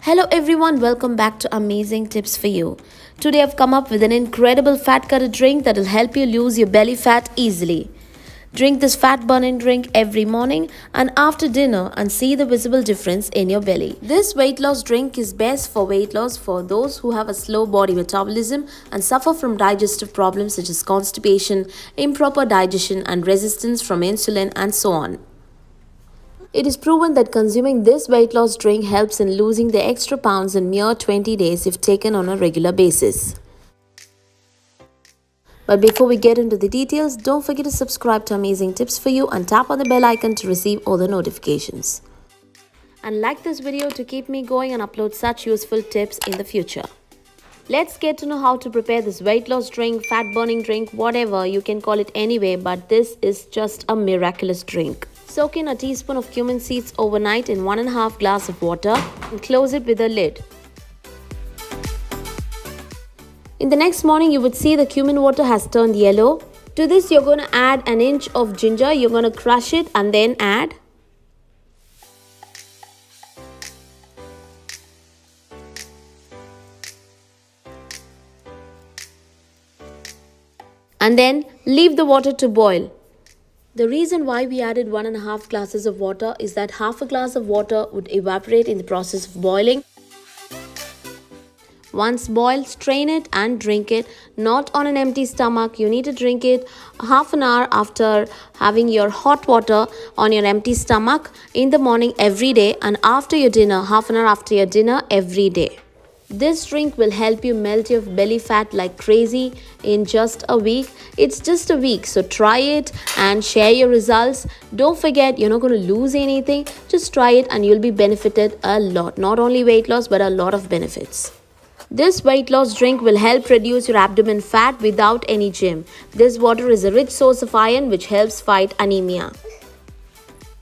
Hello everyone, welcome back to Amazing Tips for You. Today I've come up with an incredible fat cutter drink that will help you lose your belly fat easily. Drink this fat burning drink every morning and after dinner and see the visible difference in your belly. This weight loss drink is best for weight loss for those who have a slow body metabolism and suffer from digestive problems such as constipation, improper digestion and resistance from insulin and so on. It is proven that consuming this weight loss drink helps in losing the extra pounds in mere 20 days if taken on a regular basis. But before we get into the details, don't forget to subscribe to Amazing Tips for You and tap on the bell icon to receive all the notifications. And like this video to keep me going and upload such useful tips in the future. Let's get to know how to prepare this weight loss drink, fat burning drink, whatever you can call it anyway, but this is just a miraculous drink. Soak in a teaspoon of cumin seeds overnight in 1.5 glass of water and close it with a lid. In the next morning, you would see the cumin water has turned yellow. To this, you're going to add an inch of ginger. You're going to crush it and then add. And then leave the water to boil. The reason why we added 1.5 glasses of water is that half a glass of water would evaporate in the process of boiling. Once boiled, strain it and drink it. Not on an empty stomach. You need to drink it half an hour after having your hot water on your empty stomach in the morning every day, and after your dinner, half an hour after your dinner every day. This drink will help you melt your belly fat like crazy in just a week. It's just a week, so try it and share your results. Don't forget, you're not going to lose anything. Just try it and you'll be benefited a lot. Not only weight loss, but a lot of benefits. This weight loss drink will help reduce your abdomen fat without any gym. This water is a rich source of iron which helps fight anemia.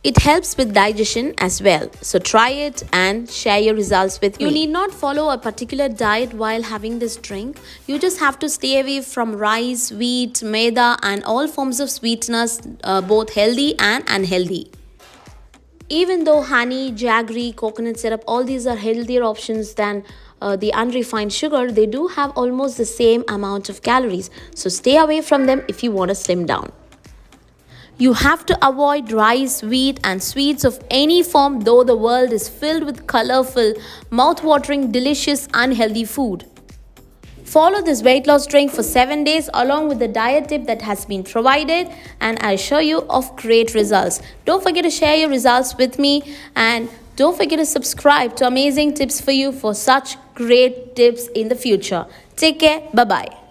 It helps with digestion as well. So try it and share your results with me. You need not follow a particular diet while having this drink. You just have to stay away from rice, wheat, maida and all forms of sweeteners, both healthy and unhealthy. Even though honey, jaggery, coconut syrup, all these are healthier options than the unrefined sugar, they do have almost the same amount of calories. So stay away from them if you want to slim down. You have to avoid rice, wheat and sweets of any form, though the world is filled with colorful, mouth-watering, delicious, unhealthy food. Follow this weight loss drink for 7 days along with the diet tip that has been provided, and I assure you of great results. Don't forget to share your results with me and don't forget to subscribe to Amazing Tips for You for such great tips in the future. Take care. Bye-bye.